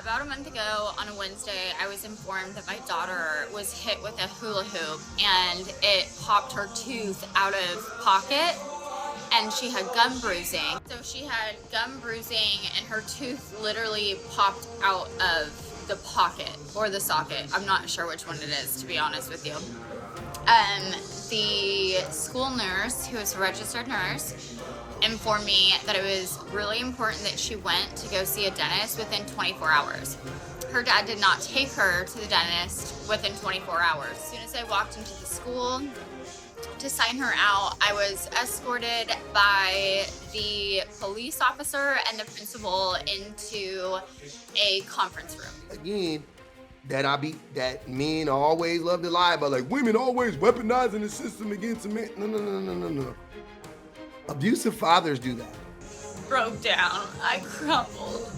About a month ago on a Wednesday, I was informed that my daughter was hit with a hula hoop and it popped her tooth out of pocket and she had gum bruising. So she had gum bruising and her tooth literally popped out of the pocket or the socket. I'm not sure which one it is, to be honest with you. The school nurse, who is a registered nurse, informed me that it was really important that she went to go see a dentist within 24 hours. Her dad did not take her to the dentist within 24 hours. As soon as I walked into the school to sign her out, I was escorted by the police officer and the principal into a conference room. Again, that men always love to lie about, like, women always weaponizing the system against men. No. Abusive fathers do that. Broke down. I crumbled.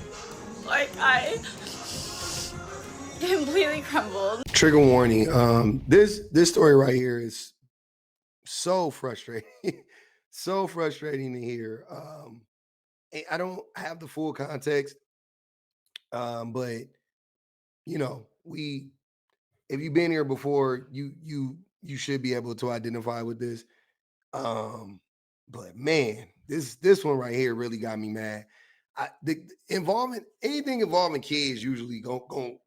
Like, I completely crumbled. Trigger warning. This story right here is so frustrating. So frustrating to hear. I don't have the full context. But you know, if you've been here before, you should be able to identify with this. But man, this one right here really got me mad. Anything involving kids usually going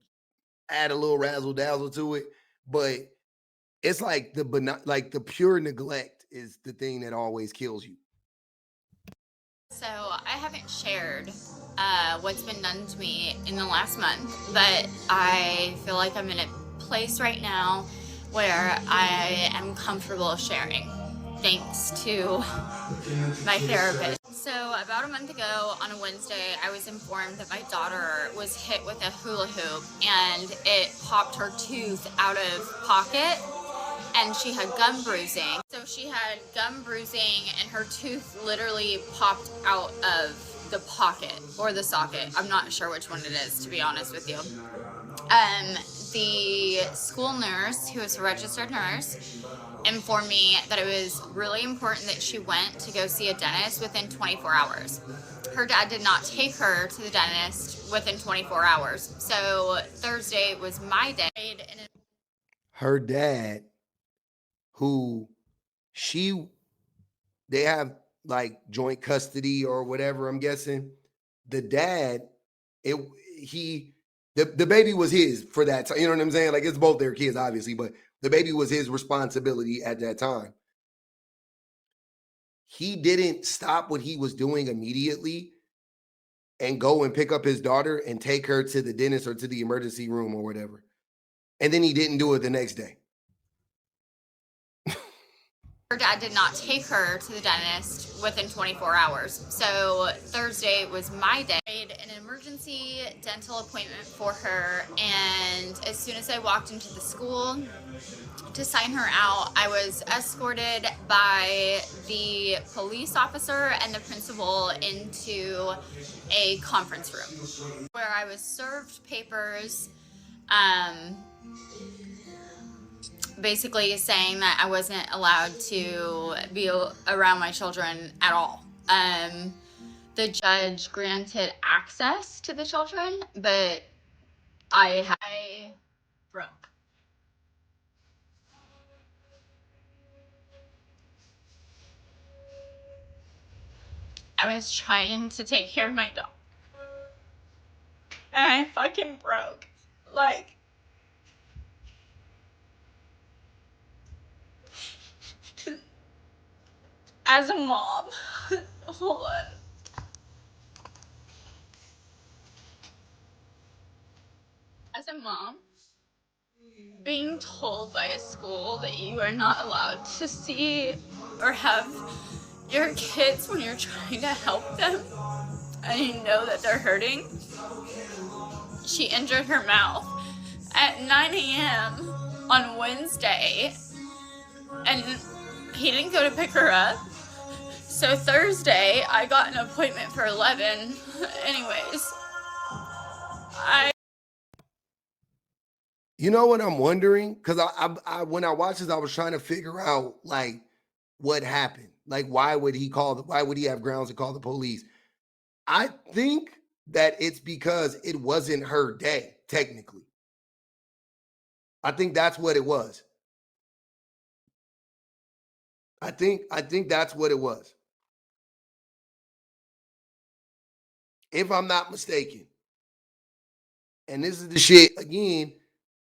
add a little razzle dazzle to it, but it's like the pure neglect is the thing that always kills you. So I haven't shared what's been done to me in the last month, but I feel like I'm in a place right now where I am comfortable sharing, thanks to my therapist. So about a month ago on a Wednesday, I was informed that my daughter was hit with a hula hoop and it popped her tooth out of pocket and she had gum bruising. So she had gum bruising and her tooth literally popped out of the pocket or the socket. I'm not sure which one it is, to be honest with you. The school nurse, who is a registered nurse, informed me that it was really important that she went to go see a dentist within 24 hours. Her dad did not take her to the dentist within 24 hours. So Thursday was my day. Her dad, who they have like joint custody or whatever, I'm guessing. The dad, the baby was his for that time. You know what I'm saying? Like, it's both their kids, obviously, but the baby was his responsibility at that time. He didn't stop what he was doing immediately and go and pick up his daughter and take her to the dentist or to the emergency room or whatever. And then he didn't do it the next day. Her dad did not take her to the dentist within 24 hours. So Thursday was my day. I made an emergency dental appointment for her, and as soon as I walked into the school to sign her out, I was escorted by the police officer and the principal into a conference room where I was served papers, basically saying that I wasn't allowed to be around my children at all. The judge granted access to the children, but I broke. I was trying to take care of my dog, and I fucking broke. Like, as a mom, hold on. As a mom, being told by a school that you are not allowed to see or have your kids when you're trying to help them and you know that they're hurting. She injured her mouth at 9 a.m. on Wednesday, and he didn't go to pick her up. So Thursday, I got an appointment for 11. Anyways, You know what I'm wondering? Because I when I watched this, I was trying to figure out like what happened. Like, why would he have grounds to call the police? I think that it's because it wasn't her day, technically. I think that's what it was. I think that's what it was. If I'm not mistaken. And this is the shit again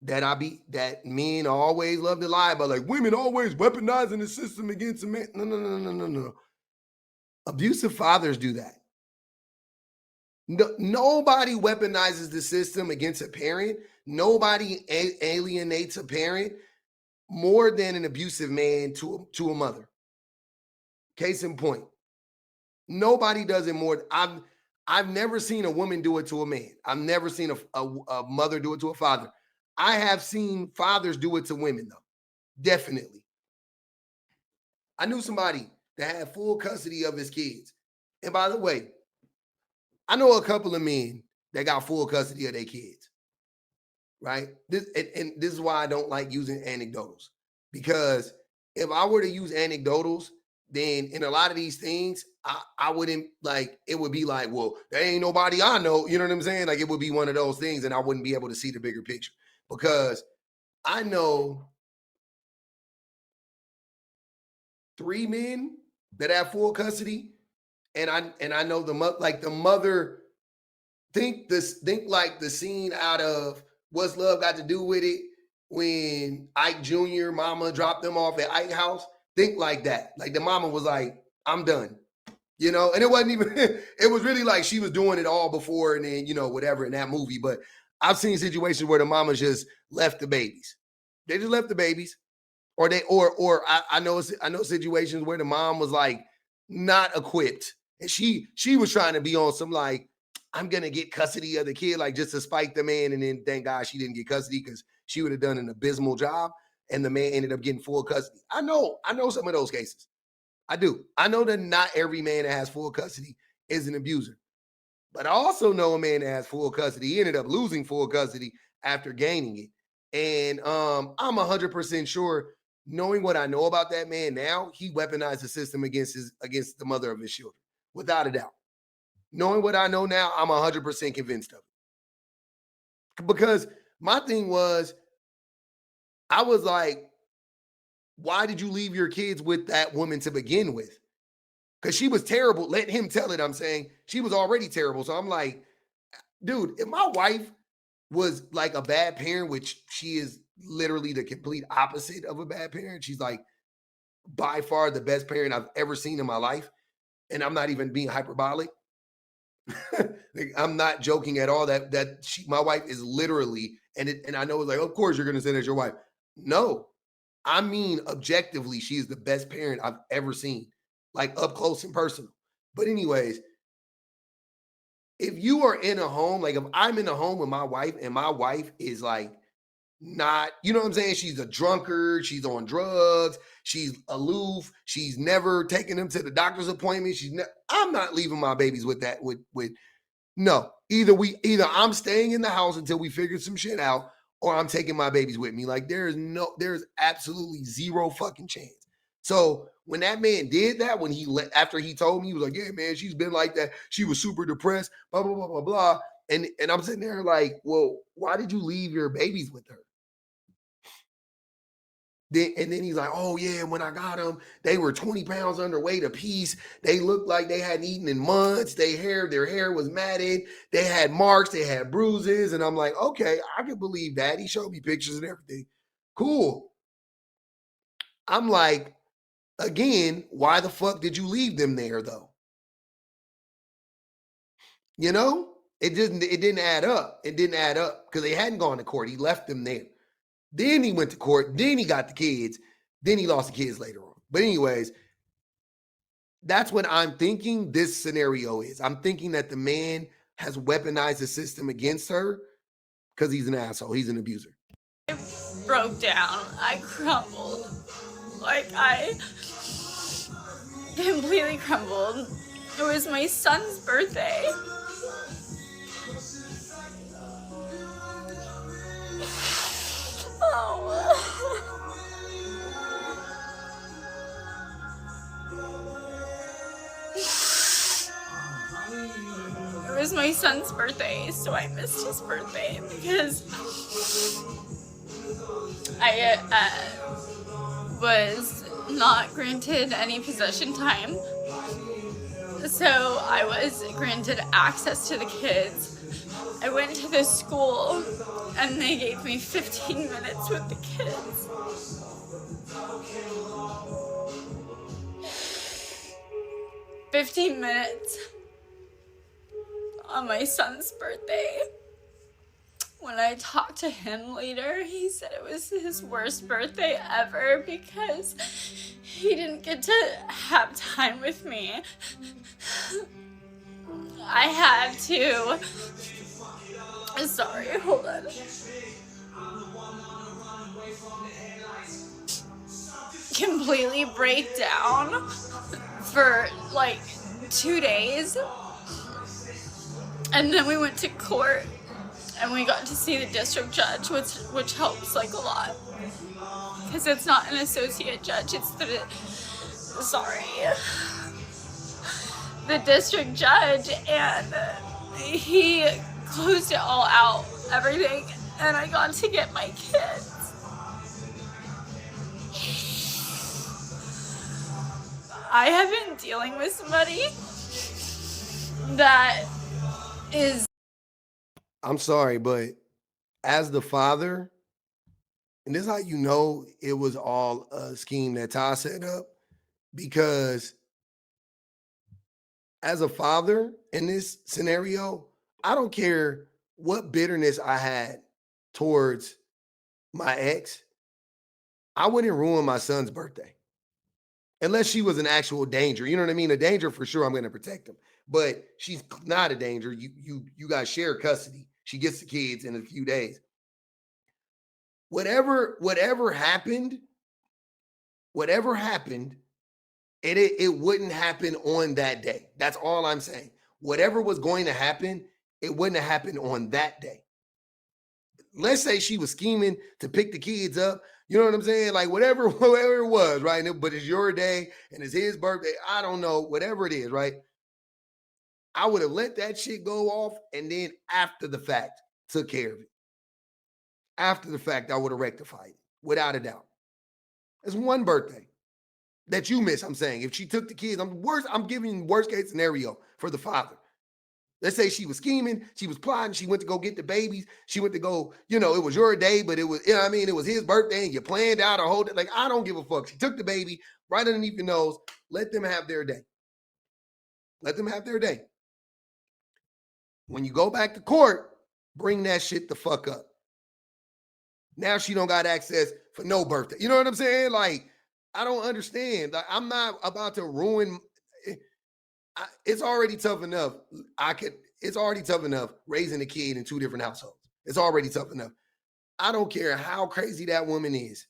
that men always love to lie about, like women always weaponizing the system against a man. No, no, no, no, no, no. Abusive fathers do that. No, nobody weaponizes the system against a parent. Nobody alienates a parent more than an abusive man to a mother. Case in point, nobody does it more. I've never seen a woman do it to a man. I've never seen a mother do it to a father. I have seen fathers do it to women though. Definitely. I knew somebody that had full custody of his kids. And by the way, I know a couple of men that got full custody of their kids, right? And this is why I don't like using anecdotals. Because if I were to use anecdotals, then in a lot of these things, I wouldn't like, it would be like, well, there ain't nobody I know. You know what I'm saying? Like it would be one of those things and I wouldn't be able to see the bigger picture. Because I know 3 men that have full custody, and I know the mother think like the scene out of What's Love Got to Do with It when Ike Jr. mama dropped them off at Ike house. Think like that. Like the mama was like, I'm done. You know, and it wasn't even, it was really like she was doing it all before and then, you know, whatever in that movie. But I've seen situations where the mama just left the babies. They just left the babies. Or I know situations where the mom was like not equipped. And she was trying to be on some like, I'm gonna get custody of the kid, like just to spite the man. And then thank God she didn't get custody because she would have done an abysmal job and the man ended up getting full custody. I know some of those cases. I do. I know that not every man that has full custody is an abuser. But I also know a man that has full custody. He ended up losing full custody after gaining it. And I'm 100% sure, knowing what I know about that man now, he weaponized the system against the mother of his children, without a doubt. Knowing what I know now, I'm 100% convinced of it. Because my thing was, I was like, why did you leave your kids with that woman to begin with? Because she was terrible. Let him tell it. I'm saying she was already terrible. So I'm like, dude, if my wife was like a bad parent, which she is literally the complete opposite of a bad parent, she's like by far the best parent I've ever seen in my life. And I'm not even being hyperbolic. Like, I'm not joking at all. My wife is literally, and I know it's like, of course you're gonna say that's your wife. No, I mean objectively, she is the best parent I've ever seen, like up close and personal. But anyways, if you are in a home, like if I'm in a home with my wife and my wife is like not, you know what I'm saying? She's a drunkard, she's on drugs, she's aloof, she's never taken them to the doctor's appointment. I'm not leaving my babies with that, with no. Either I'm staying in the house until we figure some shit out, or I'm taking my babies with me. Like there's absolutely zero fucking chance. So when that man did that, after he told me, he was like, yeah, man, she's been like that. She was super depressed, blah, blah, blah, blah, blah. And I'm sitting there like, well, why did you leave your babies with her? And then he's like, oh yeah, when I got them, they were 20 pounds underweight a piece. They looked like they hadn't eaten in months. Their hair was matted. They had marks, they had bruises. And I'm like, okay, I can believe that. He showed me pictures and everything. Cool. I'm like, again, why the fuck did you leave them there though? You know, it didn't add up. It didn't add up because they hadn't gone to court. He left them there. Then he went to court. Then he got the kids. Then he lost the kids later on. But anyways, that's what I'm thinking this scenario is. I'm thinking that the man has weaponized the system against her because he's an asshole. He's an abuser. I broke down. I crumbled. Like I completely crumbled. It was my son's birthday. Oh. It was my my son's birthday, so I missed his birthday because I was not granted any possession time. So I was granted access to the kids. I went to the school and they gave me 15 minutes with the kids. 15 minutes on my son's birthday. When I talked to him later, he said it was his worst birthday ever because he didn't get to have time with me. I had to... Sorry, hold on. Completely break down for like 2 days. And then we went to court and we got to see the district judge, which helps like a lot. Because it's not an associate judge, it's the district judge, and he closed it all out, everything, and I got to get my kids. I have been dealing with somebody that is... I'm sorry, but as the father, and this is how you know it was all a scheme that Ty set up, because as a father in this scenario, I don't care what bitterness I had towards my ex, I wouldn't ruin my son's birthday. Unless she was an actual danger. You know what I mean? A danger for sure, I'm going to protect him. But she's not a danger. You guys share custody. She gets the kids in a few days. Whatever happened, it wouldn't happen on that day. That's all I'm saying. Whatever was going to happen, it wouldn't have happened on that day. Let's say she was scheming to pick the kids up. You know what I'm saying? Like whatever it was, right? But it's your day and it's his birthday. I don't know, whatever it is, right? I would have let that shit go off and then after the fact, took care of it. After the fact, I would have rectified it, without a doubt. It's one birthday that you miss, I'm saying. If she took the kids, I'm giving you worst case scenario for the father. Let's say she was scheming, she was plotting, she went to go get the babies, she went to go, it was your day, but it was, it was his birthday and you planned out a whole day. Like, I don't give a fuck. She took the baby right underneath your nose. Let them have their day. Let them have their day. When you go back to court, bring that shit the fuck up. Now she don't got access for no birthday. You know what I'm saying? Like, I don't understand. Like, I'm not about to ruin... It's already tough enough. It's already tough enough raising a kid in 2 different households. It's already tough enough. I don't care how crazy that woman is.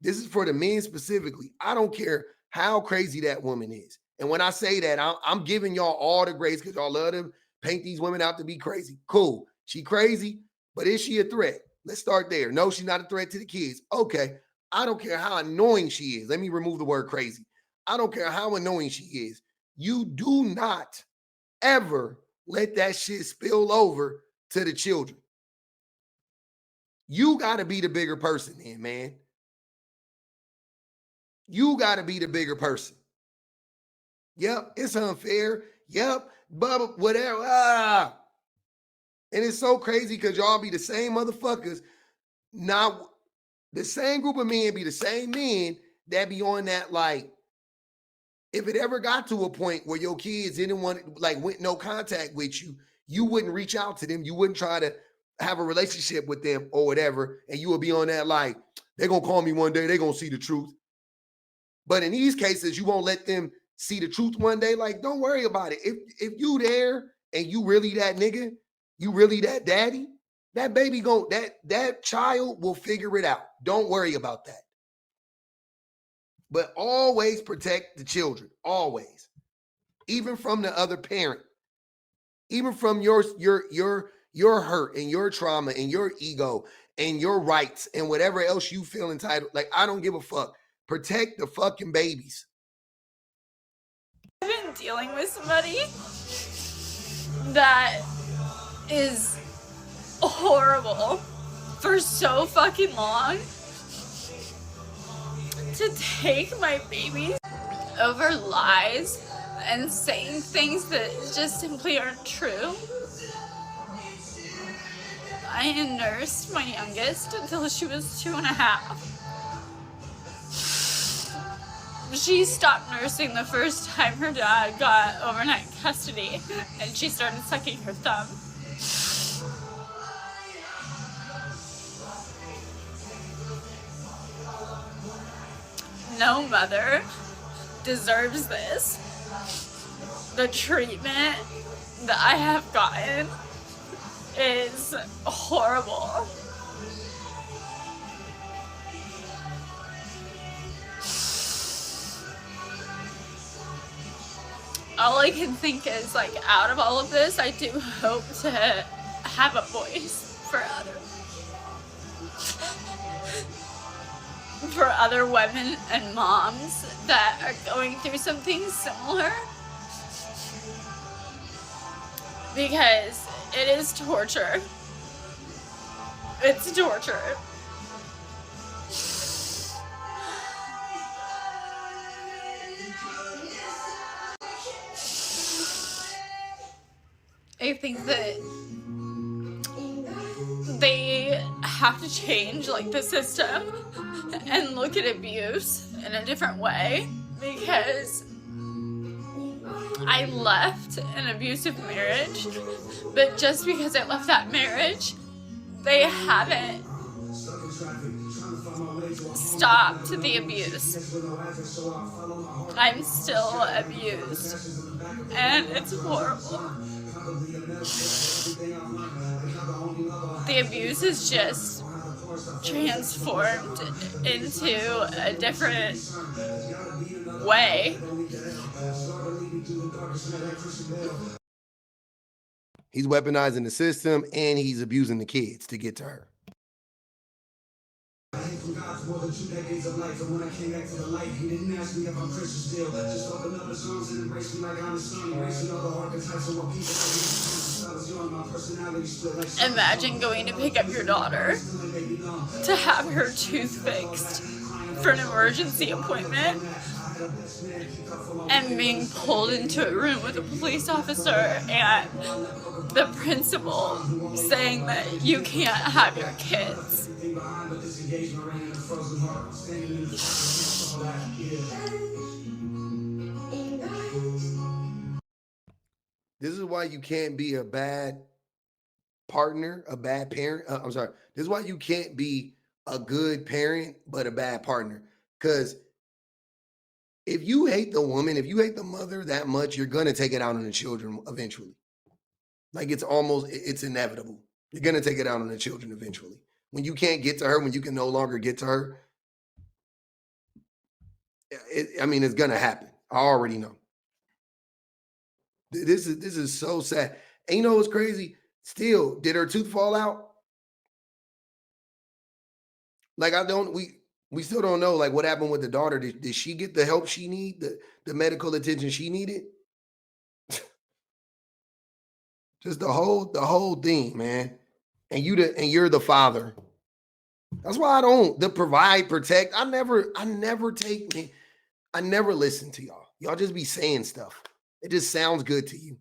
This is for the men specifically. I don't care how crazy that woman is. And when I say that, I'm giving y'all all the grace because y'all love to paint these women out to be crazy. Cool. She crazy, but is she a threat? Let's start there. No, she's not a threat to the kids. Okay. I don't care how annoying she is. Let me remove the word crazy. I don't care how annoying she is. You do not ever let that shit spill over to the children. You got to be the bigger person then, man. You got to be the bigger person. Yep, it's unfair. Yep, but whatever. And it's so crazy because y'all be the same motherfuckers. Now, the same group of men be the same men that be on that, like, if it ever got to a point where your kids didn't want, like, went no contact with you, you wouldn't reach out to them. You wouldn't try to have a relationship with them or whatever. And you would be on that, like, they're going to call me one day. They're going to see the truth. But in these cases, you won't let them see the truth one day. Like, don't worry about it. If you there and you really that nigga, you really that daddy, that baby that child will figure it out. Don't worry about that. But always protect the children, always. Even from the other parent. Even from your hurt and your trauma and your ego and your rights and whatever else you feel entitled. Like, I don't give a fuck. Protect the fucking babies. I've been dealing with somebody that is horrible for so fucking long. To take my babies over lies and saying things that just simply aren't true. I nursed my youngest until she was 2.5. She stopped nursing the first time her dad got overnight custody and she started sucking her thumb. No mother deserves this. The treatment that I have gotten is horrible. All I can think is, like, out of all of this, I do hope to have a voice for other women and moms that are going through something similar, because it is torture. It's torture. I think that they have to change, like, the system and look at abuse in a different way, because I left an abusive marriage, but just because I left that marriage, they haven't stopped the abuse. I'm still abused, and it's horrible. The abuse is just transformed into a different way. He's weaponizing the system and he's abusing the kids to get to her. From God's more than 2 decades of life, and when I came back to the light, he didn't ask me if I'm Christian still. Just open up the songs and embrace me like I'm the son, erasing all the archetypes of what people like. Imagine going to pick up your daughter to have her tooth fixed for an emergency appointment and being pulled into a room with a police officer and the principal saying that you can't have your kids. This is why you can't be a bad partner, a bad parent. I'm sorry. This is why you can't be a good parent, but a bad partner. Because if you hate the woman, if you hate the mother that much, you're going to take it out on the children eventually. Like it's inevitable. You're going to take it out on the children eventually. When you can't get to her, when you can no longer get to her, it's going to happen. I already know. This is so sad. And you know what's crazy? Still, did her tooth fall out? Like, we still don't know, like, what happened with the daughter. Did she get the help she need, the medical attention she needed? Just the whole thing, man. And you're the father. That's why the provide, protect. I never listen to y'all. Y'all just be saying stuff. It just sounds good to you.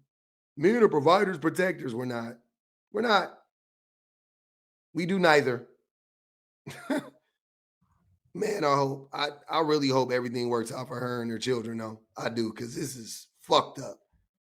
Men are providers, protectors. We're not. We're not. We do neither. Man, I really hope everything works out for her and her children, though. I do, because this is fucked up.